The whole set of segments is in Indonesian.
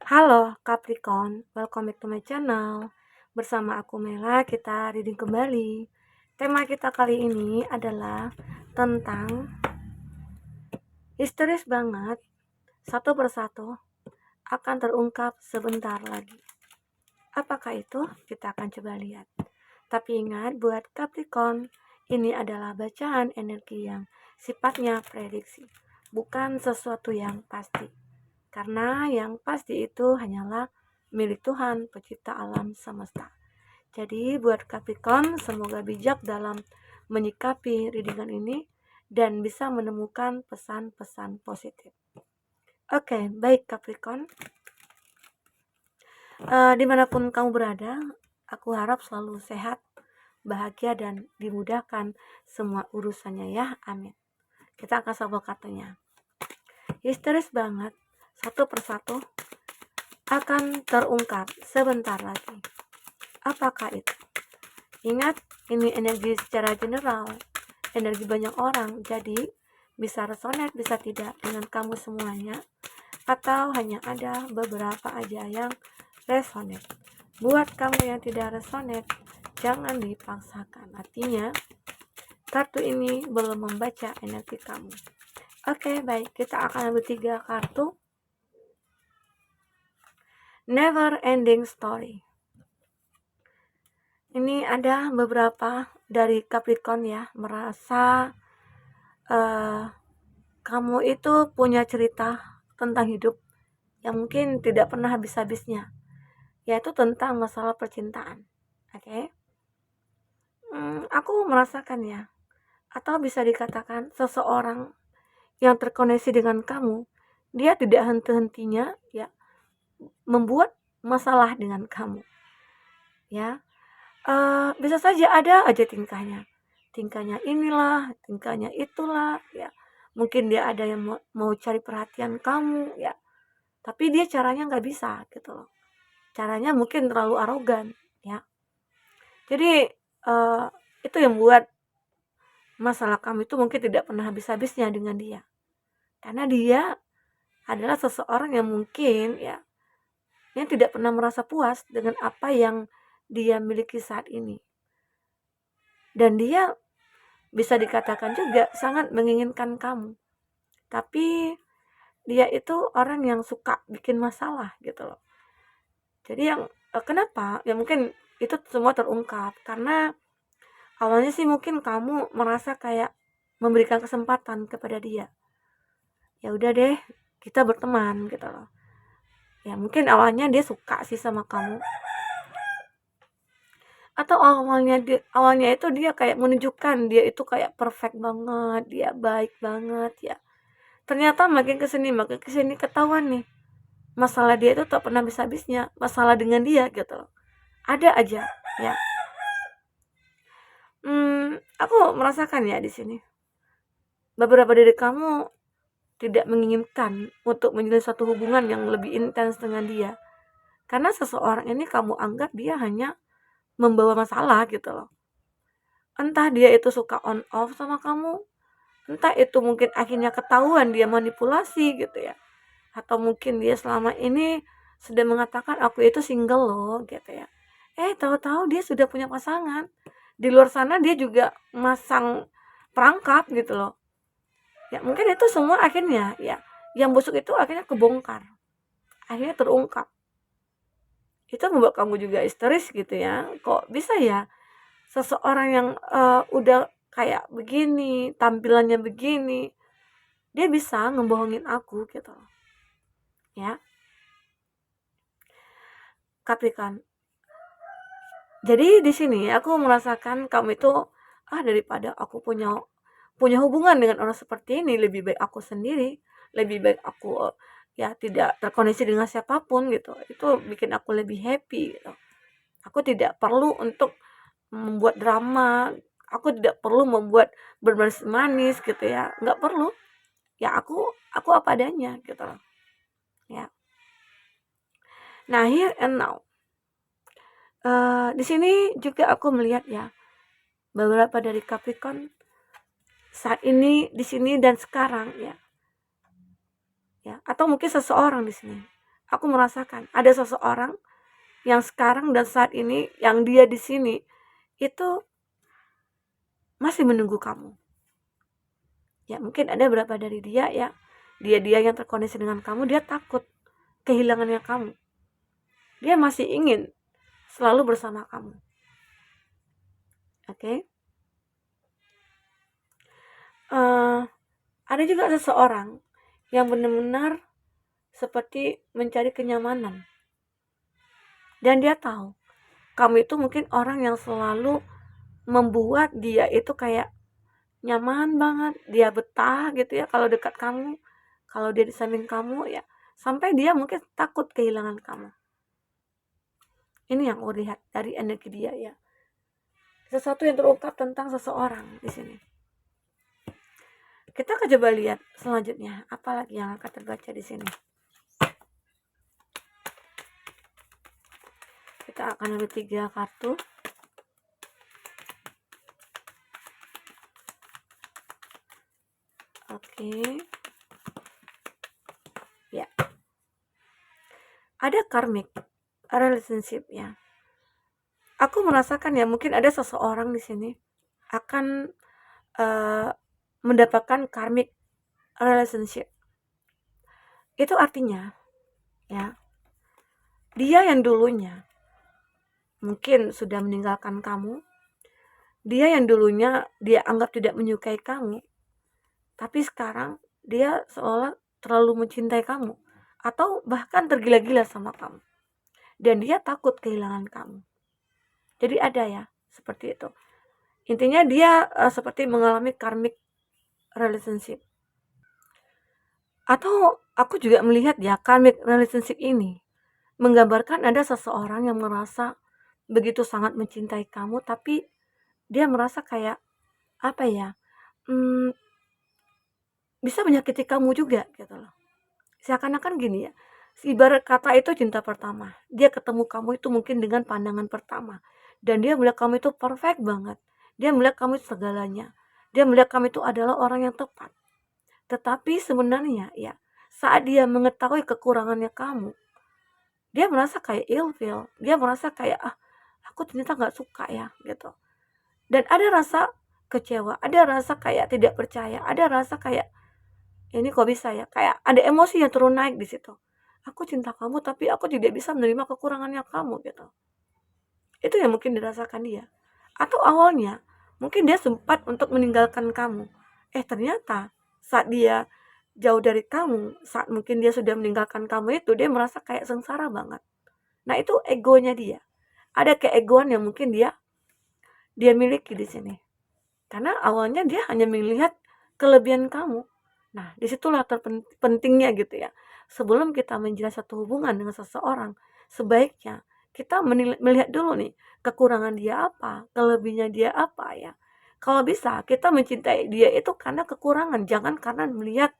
Halo Capricorn, welcome back to my channel. Bersama aku Mela, kita reading kembali. Tema kita kali ini adalah tentang histeris banget, satu persatu akan terungkap sebentar lagi. Apakah itu? Kita akan coba lihat. Tapi ingat buat Capricorn, ini adalah bacaan energi yang sifatnya prediksi, bukan sesuatu yang pasti. Karena yang pasti itu hanyalah milik Tuhan, pencipta alam semesta. Jadi buat Capricorn, semoga bijak dalam menyikapi readingan ini dan bisa menemukan pesan-pesan positif. Oke, baik Capricorn. Dimanapun kamu berada, aku harap selalu sehat, bahagia, dan dimudahkan semua urusannya ya, amin. Kita akan sambung kartunya. Histeris banget, satu persatu akan terungkap sebentar lagi. Apakah itu? Ingat, ini energi secara general, energi banyak orang, jadi bisa resonate, bisa tidak dengan kamu semuanya, atau hanya ada beberapa aja yang resonate. Buat kamu yang tidak resonate, jangan dipaksakan. Artinya, kartu ini belum membaca energi kamu. Oke, baik, kita akan ambil 3 kartu. Never ending story. Ini ada beberapa dari Capricorn ya, merasa kamu itu punya cerita tentang hidup yang mungkin tidak pernah habis-habisnya, yaitu tentang masalah percintaan. Oke? Aku merasakan ya, atau bisa dikatakan seseorang yang terkoneksi dengan kamu, dia tidak henti-hentinya ya membuat masalah dengan kamu. Ya, bisa saja ada aja tingkahnya inilah, tingkahnya itulah, ya. Mungkin dia ada yang mau cari perhatian kamu, ya. Tapi dia caranya nggak bisa gitu loh. Caranya mungkin terlalu arogan, ya. Jadi itu yang buat masalah kamu itu mungkin tidak pernah habis-habisnya dengan dia. Karena dia adalah seseorang yang mungkin ya yang tidak pernah merasa puas dengan apa yang dia miliki saat ini. Dan dia bisa dikatakan juga sangat menginginkan kamu. Tapi dia itu orang yang suka bikin masalah gitu loh. Jadi yang kenapa? Ya mungkin itu semua terungkap karena awalnya sih mungkin kamu merasa kayak memberikan kesempatan kepada dia. Ya udah deh, kita berteman gitu loh. Ya mungkin awalnya dia suka sih sama kamu. Atau awalnya itu dia kayak menunjukkan dia itu kayak perfect banget, dia baik banget ya. Ternyata makin kesini ketahuan nih, masalah dia itu tak pernah habis-habisnya, masalah dengan dia gitu loh. Ada aja ya. Aku merasakan ya di sini. Beberapa dari kamu tidak menginginkan untuk menjalin suatu hubungan yang lebih intens dengan dia. Karena seseorang ini kamu anggap dia hanya membawa masalah gitu loh. Entah dia itu suka on off sama kamu, entah itu mungkin akhirnya ketahuan dia manipulasi gitu ya, atau mungkin dia selama ini sudah mengatakan aku itu single loh gitu ya, tahu-tahu dia sudah punya pasangan di luar sana, dia juga masang perangkap gitu loh ya. Mungkin itu semua akhirnya ya yang busuk itu akhirnya kebongkar, akhirnya terungkap. Itu membuat kamu juga histeris gitu ya, kok bisa ya seseorang yang udah kayak begini, tampilannya begini, dia bisa ngebohongin aku gitu loh. Ya. Capricorn. Jadi di sini aku merasakan kamu itu daripada aku punya hubungan dengan orang seperti ini, lebih baik aku sendiri, lebih baik aku ya tidak terkoneksi dengan siapapun gitu. Itu bikin aku lebih happy gitu. Aku tidak perlu untuk membuat drama, aku tidak perlu membuat bermanis-manis gitu ya, nggak perlu. Ya aku apa adanya gitu loh. Ya. Nah, here and now. Di sini juga aku melihat ya beberapa dari Capricorn saat ini, di sini dan sekarang ya. Ya, atau mungkin seseorang di sini aku merasakan ada seseorang yang sekarang dan saat ini, yang dia di sini itu masih menunggu kamu. Ya mungkin ada beberapa dari dia ya, dia yang terkoneksi dengan kamu, dia takut kehilangannya kamu. Dia masih ingin selalu bersama kamu. Oke? Ada juga seseorang yang benar-benar seperti mencari kenyamanan. Dan dia tahu kamu itu mungkin orang yang selalu membuat dia itu kayak nyaman banget, dia betah gitu ya kalau dekat kamu, kalau dia di samping kamu ya, sampai dia mungkin takut kehilangan kamu. Ini yang aku lihat dari energi dia ya. Sesuatu yang terungkap tentang seseorang di sini. Kita akan coba lihat selanjutnya apa lagi yang akan terbaca di sini. Kita akan ambil 3 kartu. Oke. Ya. Ada karmic relationship ya. Aku merasakan ya mungkin ada seseorang di sini akan mendapatkan karmic relationship. Itu artinya ya, dia yang dulunya mungkin sudah meninggalkan kamu, dia yang dulunya dia anggap tidak menyukai kamu, tapi sekarang dia seolah terlalu mencintai kamu atau bahkan tergila-gila sama kamu, dan dia takut kehilangan kamu. Jadi ada ya seperti itu. Intinya dia seperti mengalami karmic relationship. Atau aku juga melihat ya karmic relationship ini menggambarkan ada seseorang yang merasa begitu sangat mencintai kamu, tapi dia merasa kayak apa ya, bisa menyakiti kamu juga gitu loh. Seakan-akan gini ya, ibarat kata itu cinta pertama. Dia ketemu kamu itu mungkin dengan pandangan pertama, dan dia melihat kamu itu perfect banget. Dia melihat kamu itu segalanya. Dia melihat kamu itu adalah orang yang tepat. Tetapi sebenarnya ya, saat dia mengetahui kekurangannya kamu, dia merasa kayak ilfeel. Dia merasa kayak aku ternyata nggak suka ya gitu. Dan ada rasa kecewa, ada rasa kayak tidak percaya, ada rasa kayak ini kok bisa ya, kayak ada emosi yang turun naik di situ. Aku cinta kamu tapi aku tidak bisa menerima kekurangannya kamu gitu. Itu yang mungkin dirasakan dia. Atau awalnya mungkin dia sempat untuk meninggalkan kamu. Ternyata saat dia jauh dari kamu, saat mungkin dia sudah meninggalkan kamu itu, dia merasa kayak sengsara banget. Nah, itu egonya dia. Ada keegoan yang mungkin dia miliki di sini. Karena awalnya dia hanya melihat kelebihan kamu. Nah, disitulah pentingnya gitu ya. Sebelum kita menjalin satu hubungan dengan seseorang, sebaiknya kita melihat dulu nih, kekurangan dia apa, kelebihannya dia apa ya. Kalau bisa, kita mencintai dia itu karena kekurangan, jangan karena melihat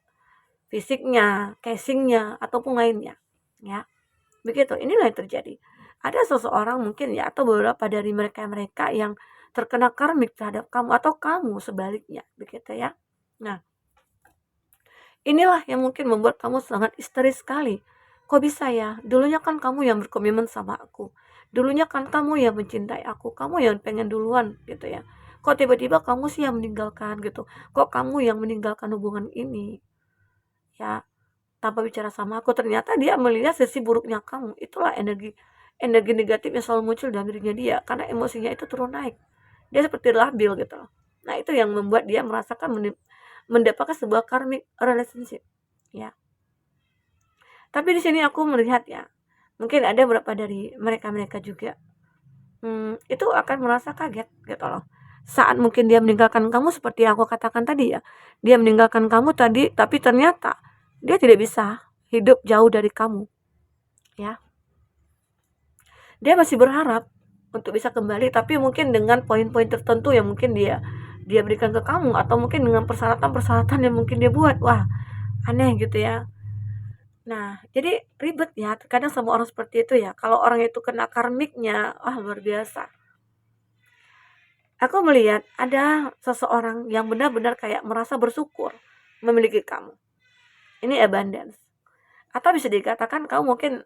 fisiknya, casingnya, ataupun lainnya. Ya, begitu. Inilah yang terjadi. Ada seseorang mungkin ya, atau beberapa dari mereka-mereka yang terkena karmik terhadap kamu, atau kamu sebaliknya, begitu ya. Nah, inilah yang mungkin membuat kamu sangat histeris sekali. Kok bisa ya? Dulunya kan kamu yang berkomitmen sama aku. Dulunya kan kamu yang mencintai aku. Kamu yang pengen duluan gitu ya. Kok tiba-tiba kamu sih yang meninggalkan gitu. Kok kamu yang meninggalkan hubungan ini? Ya, tanpa bicara sama aku. Ternyata dia melihat sisi buruknya kamu. Itulah energi negatif yang selalu muncul dalam dirinya dia. Karena emosinya itu turun naik. Dia seperti labil gitu loh. Nah, itu yang membuat dia merasakan mendapatkan sebuah karmic relationship ya. Tapi di sini aku melihat ya, mungkin ada beberapa dari mereka juga itu akan merasa kaget gitu loh. Saat mungkin dia meninggalkan kamu, seperti yang aku katakan tadi ya, dia meninggalkan kamu tadi, tapi ternyata dia tidak bisa hidup jauh dari kamu ya. Dia masih berharap untuk bisa kembali, tapi mungkin dengan poin-poin tertentu yang mungkin dia berikan ke kamu, atau mungkin dengan persyaratan-persyaratan yang mungkin dia buat. Wah, aneh gitu ya. Nah, jadi ribet ya. Terkadang sama orang seperti itu ya. Kalau orang itu kena karmiknya, luar biasa. Aku melihat ada seseorang yang benar-benar kayak merasa bersyukur memiliki kamu. Ini abundance. Atau bisa dikatakan kamu mungkin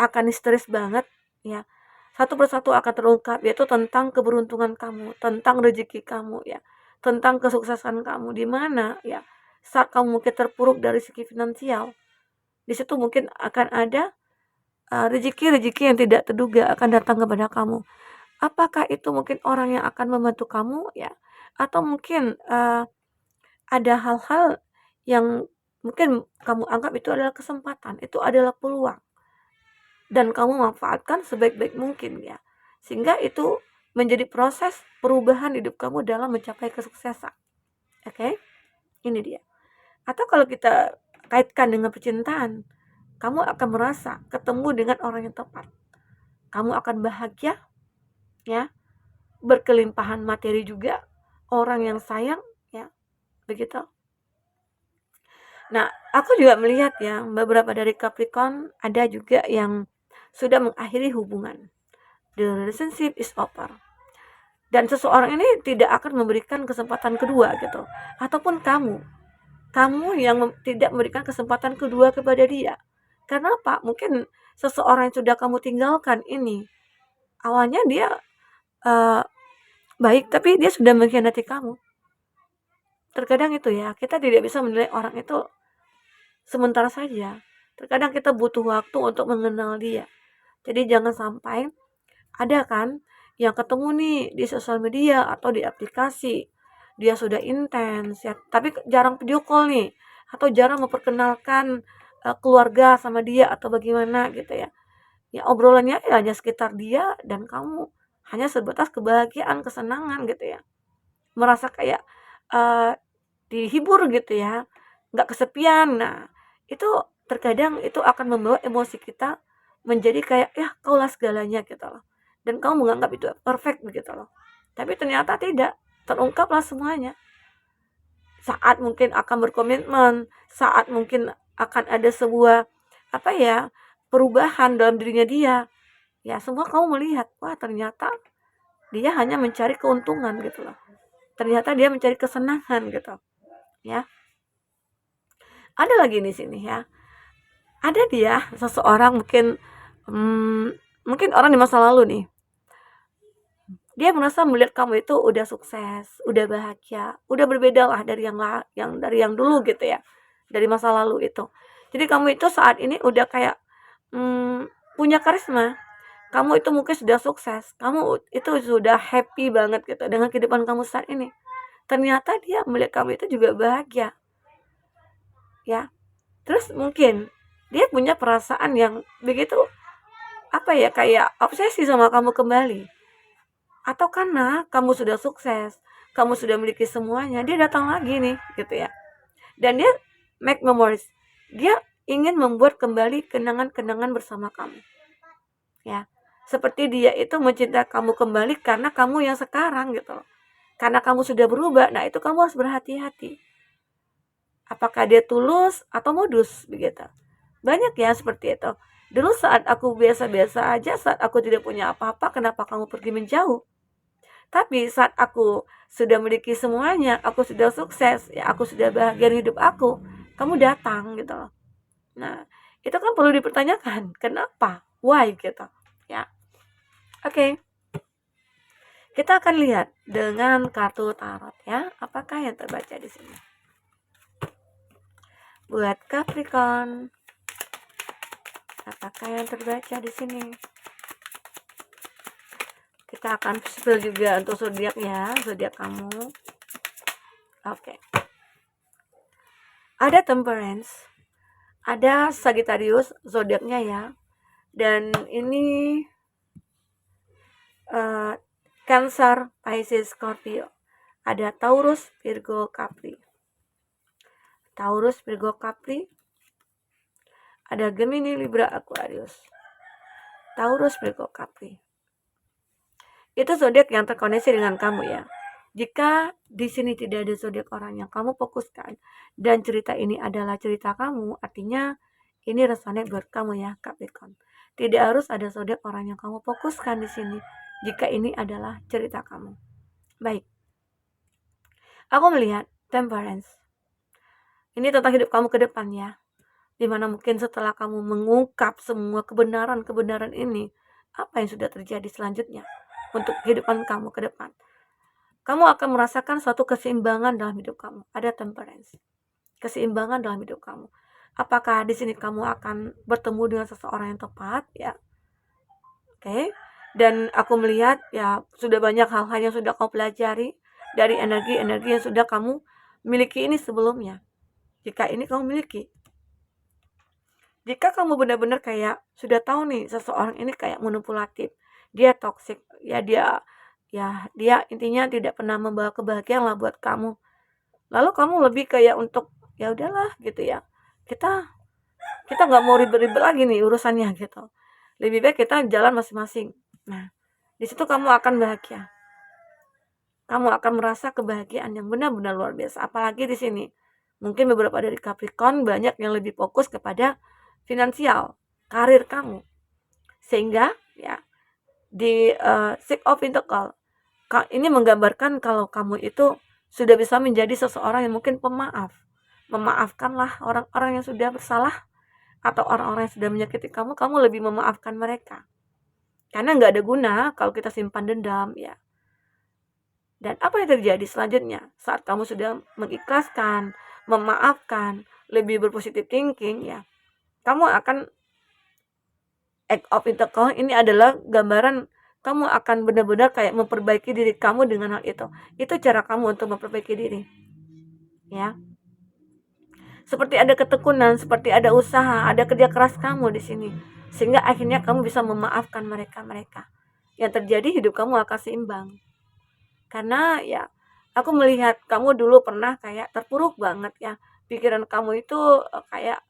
akan histeris banget ya. Satu persatu akan terungkap, yaitu tentang keberuntungan kamu, tentang rezeki kamu ya, tentang kesuksesan kamu di mana ya. Saat kamu mungkin terpuruk dari segi finansial, di situ mungkin akan ada rezeki-rezeki yang tidak terduga akan datang kepada kamu. Apakah itu mungkin orang yang akan membantu kamu ya, atau mungkin ada hal-hal yang mungkin kamu anggap itu adalah kesempatan, itu adalah peluang, dan kamu manfaatkan sebaik-baik mungkin ya. Sehingga itu menjadi proses perubahan hidup kamu dalam mencapai kesuksesan. Oke? Ini dia. Atau kalau kita kaitkan dengan percintaan, kamu akan merasa ketemu dengan orang yang tepat. Kamu akan bahagia ya, berkelimpahan materi juga, orang yang sayang ya, begitu. Nah, aku juga melihat ya, beberapa dari Capricorn ada juga yang sudah mengakhiri hubungan. The relationship is over. Dan seseorang ini tidak akan memberikan kesempatan kedua gitu. Ataupun kamu yang tidak memberikan kesempatan kedua kepada dia. Karena apa? Mungkin seseorang yang sudah kamu tinggalkan ini, awalnya dia baik, tapi dia sudah mengkhianati kamu. Terkadang itu ya, kita tidak bisa menilai orang itu sementara saja. Terkadang kita butuh waktu untuk mengenal dia. Jadi jangan sampai ada kan yang ketemu nih di sosial media atau di aplikasi, dia sudah intens ya, tapi jarang video call nih, atau jarang memperkenalkan keluarga sama dia atau bagaimana gitu ya. Ya obrolannya ya hanya sekitar dia dan kamu, hanya sebatas kebahagiaan, kesenangan gitu ya. Merasa kayak dihibur gitu ya, nggak kesepian. Nah, itu terkadang itu akan membawa emosi kita menjadi kayak, ya kaulah segalanya gitu loh. Dan kamu menganggap itu perfect begitu loh. Tapi ternyata tidak, terungkaplah semuanya. Saat mungkin akan berkomitmen, saat mungkin akan ada sebuah apa ya, perubahan dalam dirinya dia. Ya semua kamu melihat, wah ternyata dia hanya mencari keuntungan gitu loh. Ternyata dia mencari kesenangan gitu. Ya. Ada lagi di sini ya. Ada dia seseorang mungkin mungkin orang di masa lalu nih. Dia merasa melihat kamu itu udah sukses, udah bahagia, udah berbeda lah dari yang dulu gitu ya. Dari masa lalu itu. Jadi kamu itu saat ini udah kayak punya karisma. Kamu itu mungkin sudah sukses. Kamu itu sudah happy banget gitu dengan kehidupan kamu saat ini. Ternyata dia melihat kamu itu juga bahagia. Ya. Terus mungkin dia punya perasaan yang begitu apa ya, kayak obsesi sama kamu kembali. Atau karena kamu sudah sukses, kamu sudah memiliki semuanya, dia datang lagi nih gitu ya. Dan dia make memories. Dia ingin membuat kembali kenangan-kenangan bersama kamu. Ya. Seperti dia itu mencintai kamu kembali karena kamu yang sekarang gitu. Karena kamu sudah berubah, nah itu kamu harus berhati-hati. Apakah dia tulus atau modus begitu. Banyak ya seperti itu. Dulu saat aku biasa-biasa aja, saat aku tidak punya apa-apa, kenapa kamu pergi menjauh? Tapi saat aku sudah memiliki semuanya, aku sudah sukses, ya aku sudah bahagia hidup aku, kamu datang gitu loh. Nah, itu kan perlu dipertanyakan, kenapa? Why gitu. Ya. Oke. Kita akan lihat dengan kartu tarot ya, apakah yang terbaca di sini. Buat Capricorn, apakah yang terbaca di sini? Kita akan spill juga untuk zodiak ya, zodiak kamu. Oke. Ada Temperance, ada Sagittarius zodiaknya ya. Dan ini Cancer, Pisces, Scorpio. Ada Taurus, Virgo, Capri. Taurus, Virgo, Capri. Ada Gemini, Libra, Aquarius. Taurus, Virgo, Capri. Itu zodiak yang terkoneksi dengan kamu ya. Jika di sini tidak ada zodiak orang yang kamu fokuskan dan cerita ini adalah cerita kamu, artinya ini resonate buat kamu ya, Capricorn. Tidak harus ada zodiak orang yang kamu fokuskan di sini jika ini adalah cerita kamu. Baik. Aku melihat Temperance. Ini tentang hidup kamu ke depan ya. Dimana mungkin setelah kamu mengungkap semua kebenaran-kebenaran ini, apa yang sudah terjadi selanjutnya untuk kehidupan kamu ke depan? Kamu akan merasakan suatu keseimbangan dalam hidup kamu. Ada temperance, keseimbangan dalam hidup kamu. Apakah di sini kamu akan bertemu dengan seseorang yang tepat, ya? Oke. Dan aku melihat ya sudah banyak hal-hal yang sudah kau pelajari dari energi-energi yang sudah kamu miliki ini sebelumnya. Jika ini kamu miliki, jika kamu benar-benar kayak sudah tahu nih seseorang ini kayak manipulatif, dia toksik, ya dia intinya tidak pernah membawa kebahagiaan lah buat kamu. Lalu kamu lebih kayak untuk ya udahlah gitu ya. Kita kita nggak mau ribet-ribet lagi nih urusannya gitu. Lebih baik kita jalan masing-masing. Nah, di situ kamu akan bahagia. Kamu akan merasa kebahagiaan yang benar-benar luar biasa. Apalagi di sini. Mungkin beberapa dari Capricorn banyak yang lebih fokus kepada finansial, karir kamu. Sehingga ya di Six of Pentacles ini menggambarkan kalau kamu itu sudah bisa menjadi seseorang yang mungkin pemaaf. Memaafkanlah orang-orang yang sudah bersalah atau orang-orang yang sudah menyakiti kamu, kamu lebih memaafkan mereka. Karena nggak ada guna kalau kita simpan dendam, ya. Dan apa yang terjadi selanjutnya? Saat kamu sudah mengikhlaskan, memaafkan, lebih berpositif thinking, ya, kamu akan Act of Pentacles ini adalah gambaran kamu akan benar-benar kayak memperbaiki diri kamu dengan hal itu. Itu cara kamu untuk memperbaiki diri. Ya. Seperti ada ketekunan, seperti ada usaha, ada kerja keras kamu di sini. Sehingga akhirnya kamu bisa memaafkan mereka-mereka. Yang terjadi hidup kamu akan seimbang. Karena ya aku melihat kamu dulu pernah kayak terpuruk banget ya. Pikiran kamu itu kayak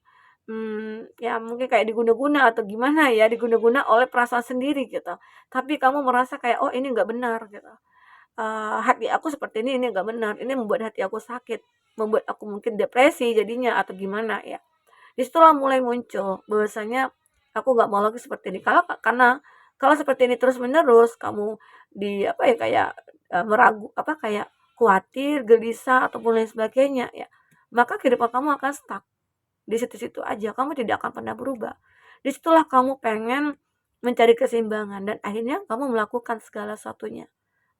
ya mungkin kayak diguna-guna atau gimana ya, diguna-guna oleh perasaan sendiri gitu. Tapi kamu merasa kayak, "Oh, ini nggak benar," gitu. Hati aku seperti ini nggak benar, ini membuat hati aku sakit, membuat aku mungkin depresi jadinya atau gimana ya. Disitulah mulai muncul bahwasanya aku nggak mau lagi seperti ini. Karena kalau seperti ini terus-menerus kamu apa ya, kayak, meragu apa, kayak khawatir, gelisah, ataupun lain sebagainya ya, maka kehidupan kamu akan stuck. Di situ-situ aja, kamu tidak akan pernah berubah. Disitulah kamu pengen mencari keseimbangan dan akhirnya kamu melakukan segala sesuatunya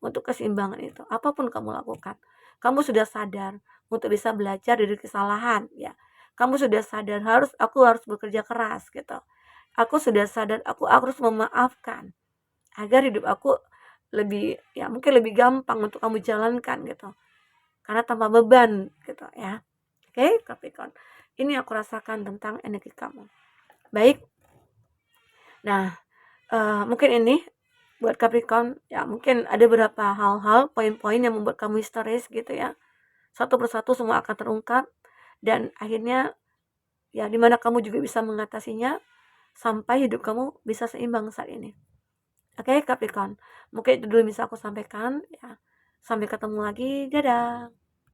untuk keseimbangan itu. Apapun kamu lakukan, kamu sudah sadar untuk bisa belajar dari kesalahan, ya. Kamu sudah sadar aku harus bekerja keras gitu. Aku sudah sadar aku harus memaafkan agar hidup aku lebih ya mungkin lebih gampang untuk kamu jalankan gitu. Karena tanpa beban gitu ya. Oke, Capricorn. Ini aku rasakan tentang energi kamu. Baik. Nah, mungkin ini buat Capricorn ya mungkin ada beberapa hal-hal, poin-poin yang membuat kamu histeris gitu ya. Satu persatu semua akan terungkap dan akhirnya ya dimana kamu juga bisa mengatasinya sampai hidup kamu bisa seimbang saat ini. Oke, Capricorn. Mungkin itu dulu bisa aku sampaikan ya. Sampai ketemu lagi. Dadah.